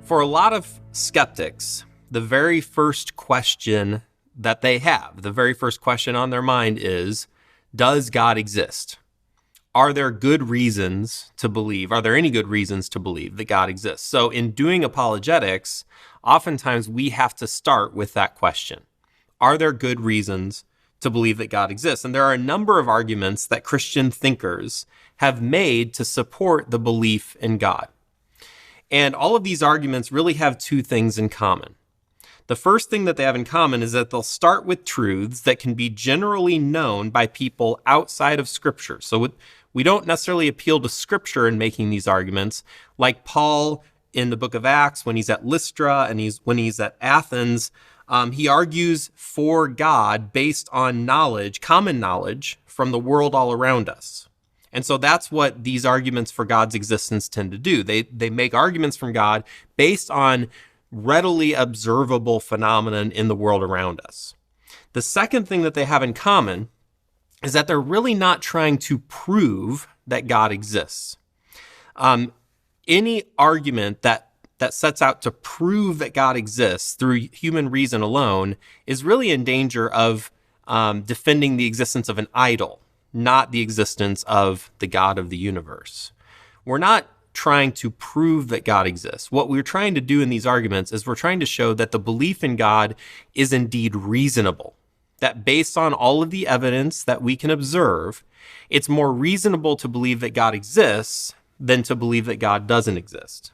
For a lot of skeptics, the very first question that they have, the very first question on their mind is, does God exist? Are there good reasons to believe? Are there any good reasons to believe that God exists? So in doing apologetics, oftentimes we have to start with that question. Are there good reasons to believe that God exists? And there are a number of arguments that Christian thinkers have made to support the belief in God. And all of these arguments really have two things in common. The first thing that they have in common is that they'll start with truths that can be generally known by people outside of Scripture. So we don't necessarily appeal to Scripture in making these arguments, like Paul in the book of Acts when he's at Lystra and when he's at Athens. He argues for God based on knowledge, common knowledge from the world all around us. And so that's what these arguments for God's existence tend to do. They make arguments from God based on readily observable phenomenon in the world around us. The second thing that they have in common is that they're really not trying to prove that God exists. Any argument that sets out to prove that God exists through human reason alone is really in danger of defending the existence of an idol, not the existence of the God of the universe. We're not trying to prove that God exists. What we're trying to do in these arguments is we're trying to show that the belief in God is indeed reasonable, that based on all of the evidence that we can observe, it's more reasonable to believe that God exists than to believe that God doesn't exist.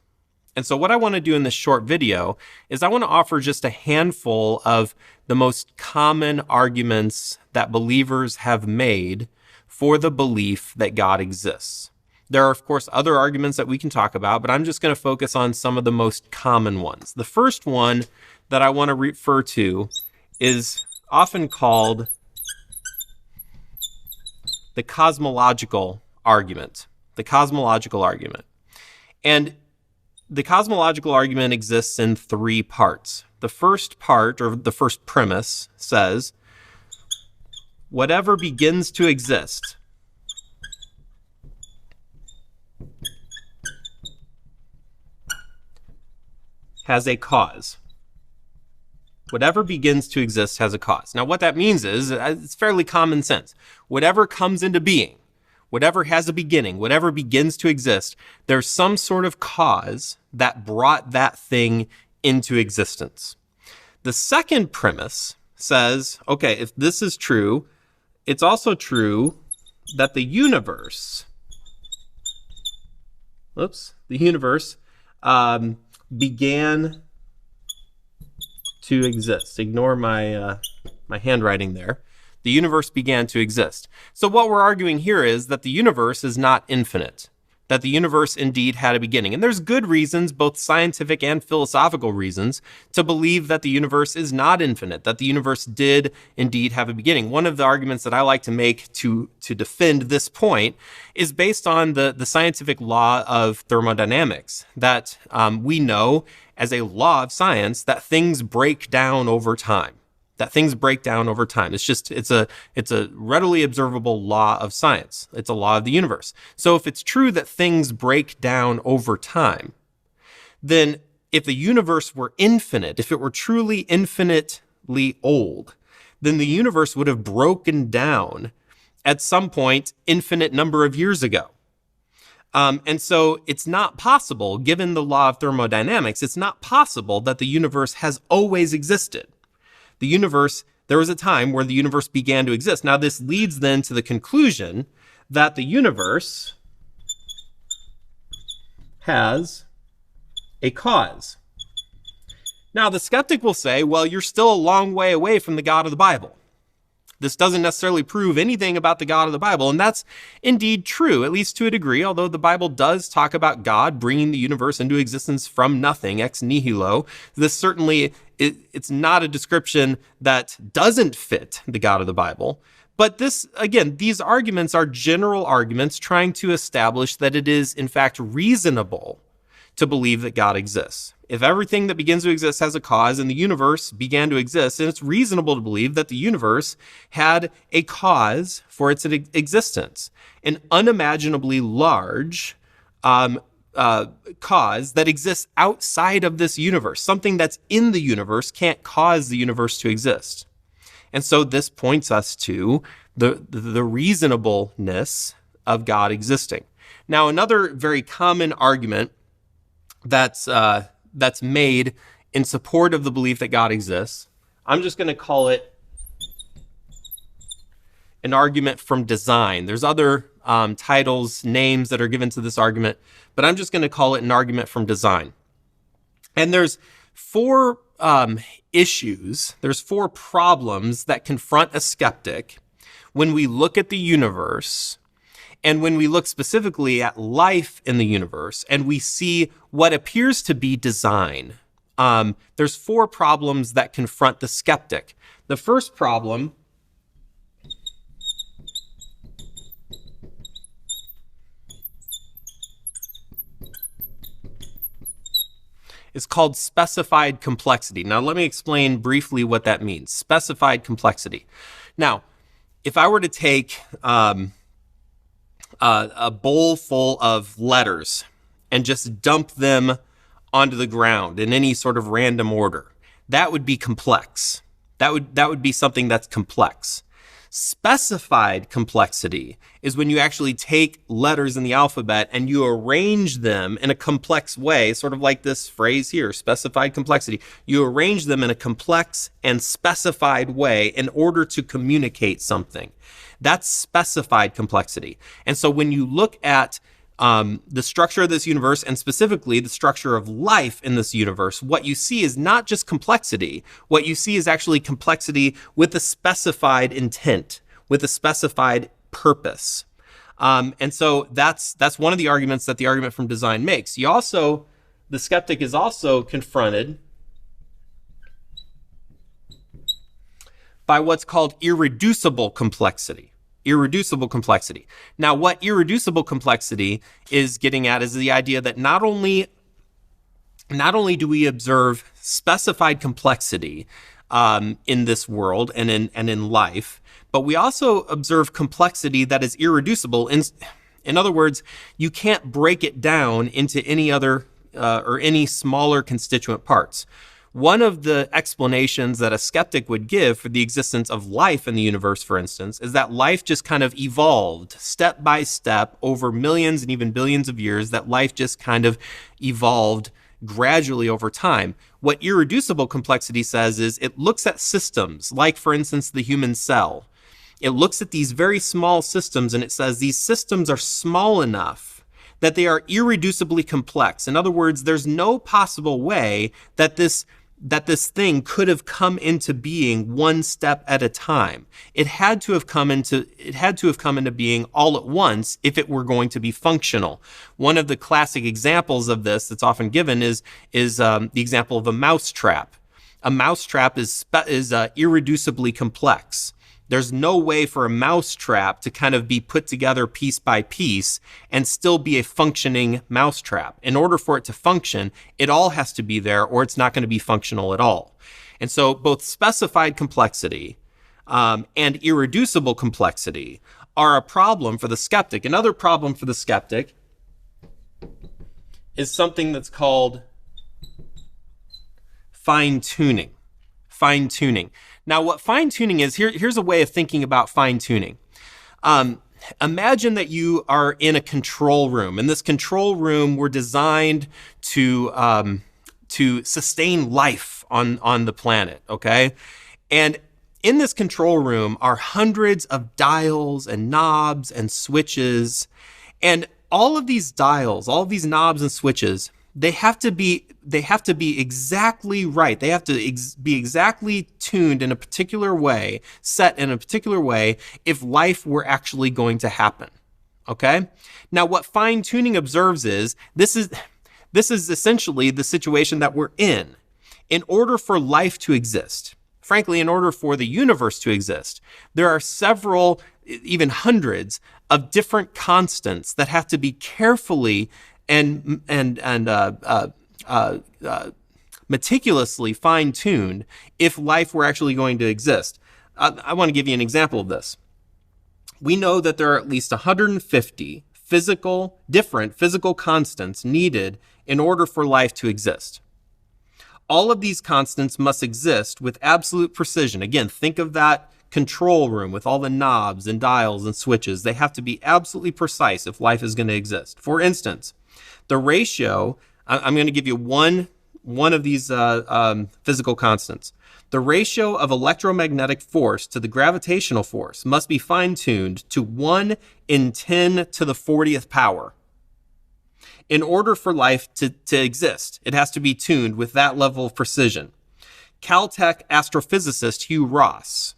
And so what I want to do in this short video is I want to offer just a handful of the most common arguments that believers have made for the belief that God exists. There are, of course, other arguments that we can talk about, but I'm just going to focus on some of the most common ones. The first one that I want to refer to is often called the cosmological argument. The cosmological argument. And the cosmological argument exists in three parts. The first part, or the first premise, says, whatever begins to exist has a cause. Whatever begins to exist has a cause. Now, what that means is, it's fairly common sense. Whatever comes into being, whatever has a beginning, whatever begins to exist, there's some sort of cause that brought that thing into existence. The second premise says, okay, if this is true, it's also true that the universe began to exist. Ignore my handwriting there. The universe began to exist. So what we're arguing here is that the universe is not infinite, that the universe indeed had a beginning. And there's good reasons, both scientific and philosophical reasons, to believe that the universe is not infinite, that the universe did indeed have a beginning. One of the arguments that I like to make to defend this point is based on the scientific law of thermodynamics, that we know as a law of science that things break down over time. It's a readily observable law of science. It's a law of the universe. So if it's true that things break down over time, then if the universe were infinite, if it were truly infinitely old, then the universe would have broken down at some point infinite number of years ago. And so it's not possible, given the law of thermodynamics, it's not possible that the universe has always existed. There was a time where the universe began to exist. Now, this leads then to the conclusion that the universe has a cause. Now, the skeptic will say, well, you're still a long way away from the God of the Bible. This doesn't necessarily prove anything about the God of the Bible, and that's indeed true, at least to a degree, although the Bible does talk about God bringing the universe into existence from nothing, ex nihilo. This certainly, it's not a description that doesn't fit the God of the Bible. But this, again, these arguments are general arguments trying to establish that it is, in fact, reasonable to believe that God exists. If everything that begins to exist has a cause and the universe began to exist, then it's reasonable to believe that the universe had a cause for its existence. An unimaginably large cause that exists outside of this universe. Something that's in the universe can't cause the universe to exist. And so this points us to the reasonableness of God existing. Now, another very common argument that's made in support of the belief that God exists, I'm just going to call it an argument from design. There's other titles, names that are given to this argument, but I'm just going to call it an argument from design. And there's four issues, there's four problems that confront a skeptic when we look at the universe and when we look specifically at life in the universe and we see what appears to be design. There's four problems that confront the skeptic. The first problem is called specified complexity. Now, let me explain briefly what that means. Specified complexity. Now, if I were to take a bowl full of letters and just dump them onto the ground in any sort of random order, that would be complex. That would be something that's complex. Specified complexity is when you actually take letters in the alphabet and you arrange them in a complex way, sort of like this phrase here, specified complexity. You arrange them in a complex and specified way in order to communicate something. That's specified complexity. And so when you look at the structure of this universe, and specifically the structure of life in this universe, what you see is not just complexity. What you see is actually complexity with a specified intent, with a specified purpose. And so that's one of the arguments that the argument from design makes. The skeptic is also confronted by what's called irreducible complexity. Irreducible complexity. Now, what irreducible complexity is getting at is the idea that not only do we observe specified complexity in this world and in life, but we also observe complexity that is irreducible. In other words, you can't break it down into any other or any smaller constituent parts. One of the explanations that a skeptic would give for the existence of life in the universe, for instance, is that life just kind of evolved step by step over millions and even billions of years, that life just kind of evolved gradually over time. What irreducible complexity says is it looks at systems, like, for instance, the human cell. It looks at these very small systems and it says these systems are small enough that they are irreducibly complex. In other words, there's no possible way that this thing could have come into being one step at a time. It had to have come into being all at once if it were going to be functional. One of the classic examples of this that's often given is the example of a mousetrap. A mousetrap is irreducibly complex. There's no way for a mousetrap to kind of be put together piece by piece and still be a functioning mousetrap. In order for it to function, it all has to be there or it's not going to be functional at all. And so both specified complexity and irreducible complexity are a problem for the skeptic. Another problem for the skeptic is something that's called fine-tuning. Fine-tuning. Now, what fine-tuning is, here's a way of thinking about fine-tuning. Imagine that you are in a control room. In this control room, we're designed to sustain life on the planet, okay? And in this control room are hundreds of dials and knobs and switches. And all of these dials, all of these knobs and switches, they have to be exactly right. They have to be exactly tuned in a particular way, set in a particular way, if life were actually going to happen. Okay? Now, what fine-tuning observes is this is essentially the situation that we're in. In order for life to exist, frankly, in order for the universe to exist, there are several, even hundreds of different constants that have to be carefully and meticulously fine-tuned if life were actually going to exist. I want to give you an example of this. We know that there are at least 150 different physical constants needed in order for life to exist. All of these constants must exist with absolute precision. Again, think of that control room with all the knobs and dials and switches. They have to be absolutely precise if life is going to exist. For instance, the ratio, I'm going to give you one of these physical constants. The ratio of electromagnetic force to the gravitational force must be fine-tuned to 1 in 10 to the 40th power. In order for life to exist, it has to be tuned with that level of precision. Caltech astrophysicist Hugh Ross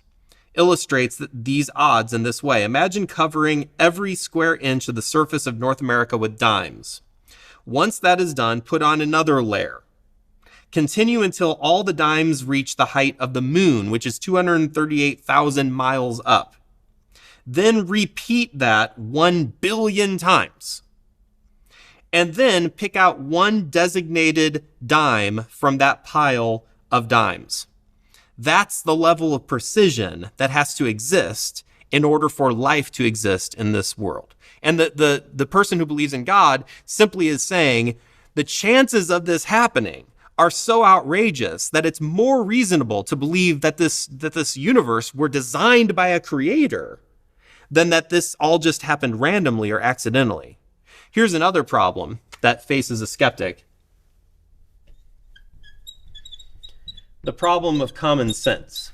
illustrates these odds in this way. Imagine covering every square inch of the surface of North America with dimes. Once that is done, put on another layer. Continue until all the dimes reach the height of the moon, which is 238,000 miles up. Then repeat that 1 billion times. And then pick out one designated dime from that pile of dimes. That's the level of precision that has to exist in order for life to exist in this world. And the person who believes in God simply is saying the chances of this happening are so outrageous that it's more reasonable to believe that this universe were designed by a creator than that this all just happened randomly or accidentally. Here's another problem that faces a skeptic. The problem of common sense.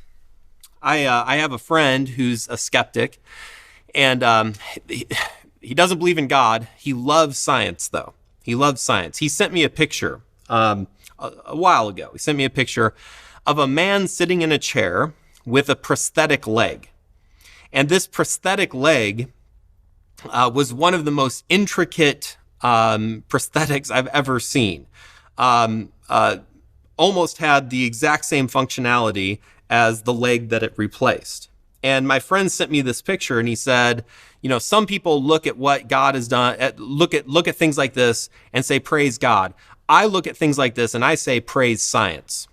I have a friend who's a skeptic, and he doesn't believe in God. He loves science, though. He loves science. He sent me a picture a while ago. He sent me a picture of a man sitting in a chair with a prosthetic leg. And this prosthetic leg was one of the most intricate prosthetics I've ever seen. Almost had the exact same functionality as the leg that it replaced. And my friend sent me this picture and he said, you know, some people look at what God has done, look at things like this and say, praise God. I look at things like this and I say, praise science.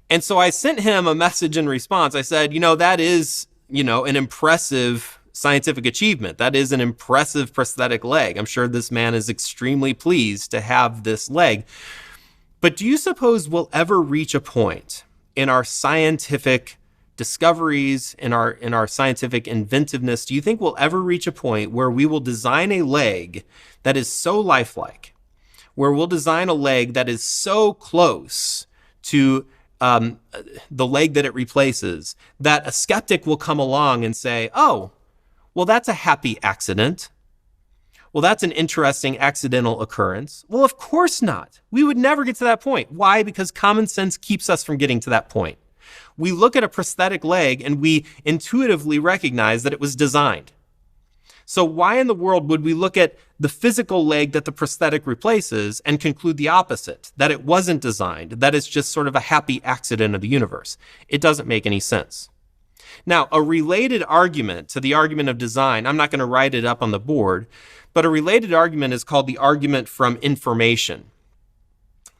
And so I sent him a message in response. I said, you know, that is, an impressive scientific achievement. That is an impressive prosthetic leg. I'm sure this man is extremely pleased to have this leg. But do you suppose we'll ever reach a point in our scientific discoveries, in our scientific inventiveness, do you think we'll ever reach a point where we will design a leg that is so lifelike, where we'll design a leg that is so close to the leg that it replaces, that a skeptic will come along and say, oh, well, that's a happy accident. Well, that's an interesting accidental occurrence. Well, of course not. We would never get to that point. Why? Because common sense keeps us from getting to that point. We look at a prosthetic leg and we intuitively recognize that it was designed. So why in the world would we look at the physical leg that the prosthetic replaces and conclude the opposite, that it wasn't designed, that it's just sort of a happy accident of the universe? It doesn't make any sense. Now, a related argument to the argument of design, I'm not going to write it up on the board, but a related argument is called the argument from information.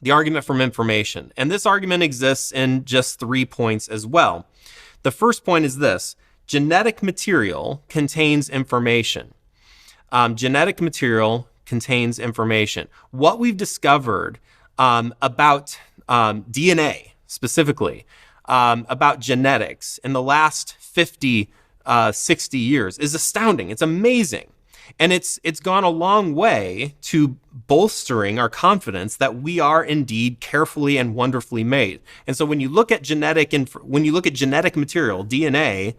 The argument from information. And this argument exists in just 3 points as well. The first point is this: genetic material contains information. Genetic material contains information. What we've discovered about DNA specifically, about genetics in the last 50, 60 years is astounding. It's amazing. And it's gone a long way to bolstering our confidence that we are indeed carefully and wonderfully made. And so when you look at genetic material, DNA,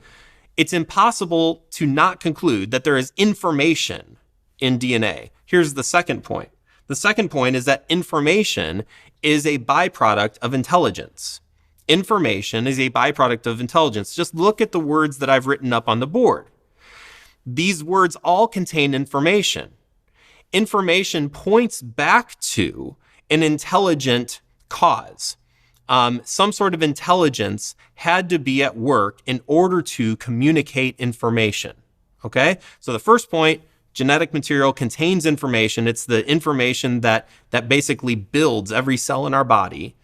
it's impossible to not conclude that there is information in DNA. Here's the second point. The second point is that information is a byproduct of intelligence. Information is a byproduct of intelligence. Just look at the words that I've written up on the board. These words all contain information. Information points back to an intelligent cause. Some sort of intelligence had to be at work in order to communicate information. Okay? So the first point, genetic material contains information. It's the information that basically builds every cell in our body.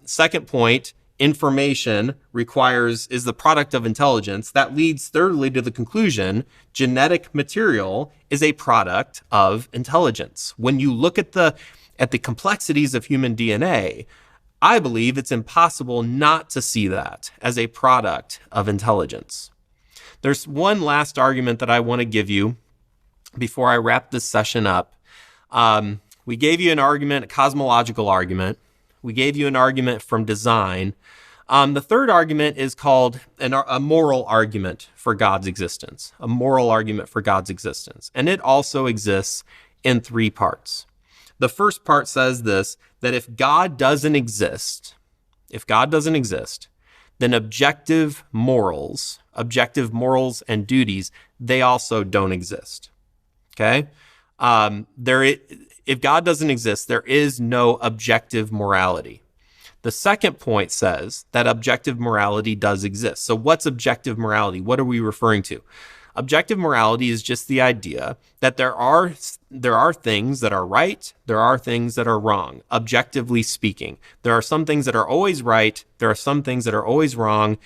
Second point, information is the product of intelligence, that leads thirdly to the conclusion genetic material is a product of intelligence. When you look at the complexities of human DNA, I believe it's impossible not to see that as a product of intelligence. There's one last argument that I want to give you before I wrap this session up. We gave you an argument, a cosmological argument. We gave you an argument from design. The third argument is called a moral argument for God's existence, a moral argument for God's existence. And it also exists in 3 parts. The first part says this, that if God doesn't exist, then objective morals and duties, they also don't exist. Okay? If God doesn't exist, there is no objective morality. The second point says that objective morality does exist. So what's objective morality? What are we referring to? Objective morality is just the idea that there are things that are right, there are things that are wrong, objectively speaking. There are some things that are always right, there are some things that are always wrong,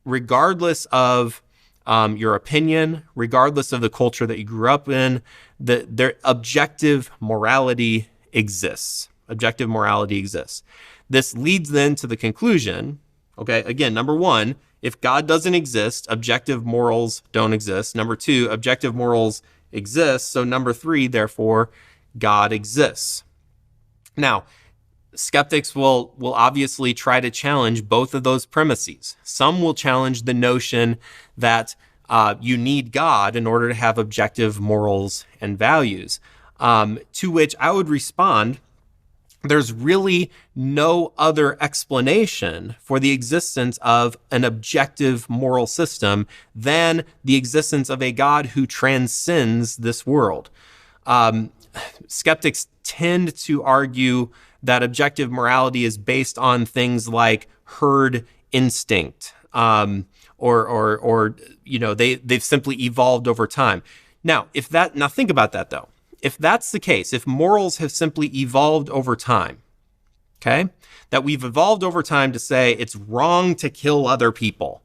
regardless of your opinion, regardless of the culture that you grew up in. Their objective morality exists. Objective morality exists. This leads then to the conclusion, okay, again, number 1, if God doesn't exist, objective morals don't exist. Number 2, objective morals exist. So number 3, therefore, God exists. Now, skeptics will obviously try to challenge both of those premises. Some will challenge the notion that you need God in order to have objective morals and values, to which I would respond, there's really no other explanation for the existence of an objective moral system than the existence of a God who transcends this world. Skeptics tend to argue that objective morality is based on things like herd instinct, or they've simply evolved over time. Now think about that though. If that's the case, if morals have simply evolved over time, okay, that we've evolved over time to say it's wrong to kill other people,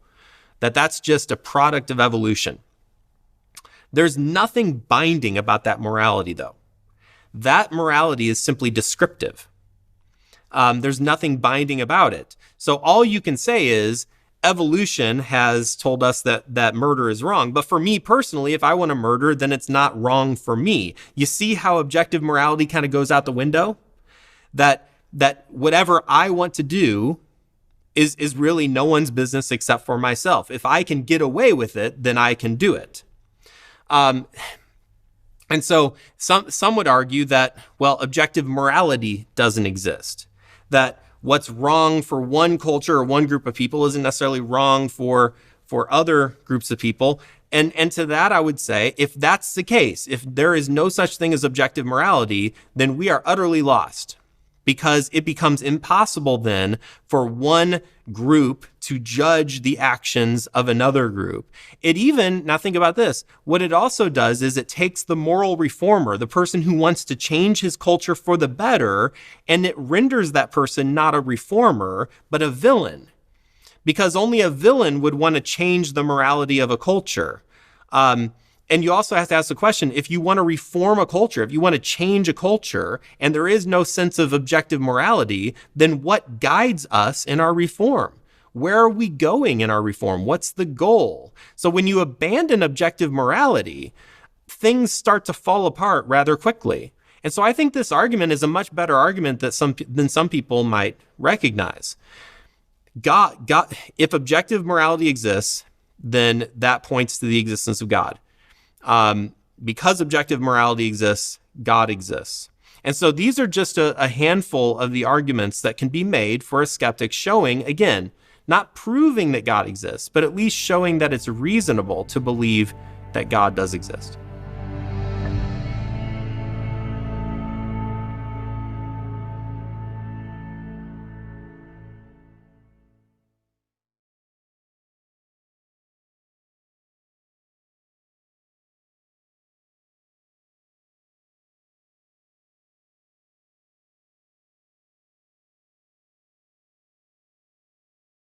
that's just a product of evolution. There's nothing binding about that morality though. That morality is simply descriptive. There's nothing binding about it. So all you can say is, evolution has told us that murder is wrong. But for me personally, if I want to murder, then it's not wrong for me. You see how objective morality kind of goes out the window? That whatever I want to do is really no one's business except for myself. If I can get away with it, then I can do it. And so some would argue that, well, objective morality doesn't exist. That what's wrong for one culture or one group of people isn't necessarily wrong for other groups of people. And to that, I would say, if that's the case, if there is no such thing as objective morality, then we are utterly lost, because it becomes impossible then for one group to judge the actions of another group. Now think about this, what it also does is it takes the moral reformer, the person who wants to change his culture for the better, and it renders that person not a reformer, but a villain. Because only a villain would want to change the morality of a culture. And you also have to ask the question, if you want to reform a culture, if you want to change a culture, and there is no sense of objective morality, then what guides us in our reform? Where are we going in our reform? What's the goal? So when you abandon objective morality, things start to fall apart rather quickly. And so I think this argument is a much better argument than some people might recognize. If objective morality exists, then that points to the existence of God. Because objective morality exists, God exists. And so these are just a handful of the arguments that can be made for a skeptic, showing, again, not proving that God exists, but at least showing that it's reasonable to believe that God does exist.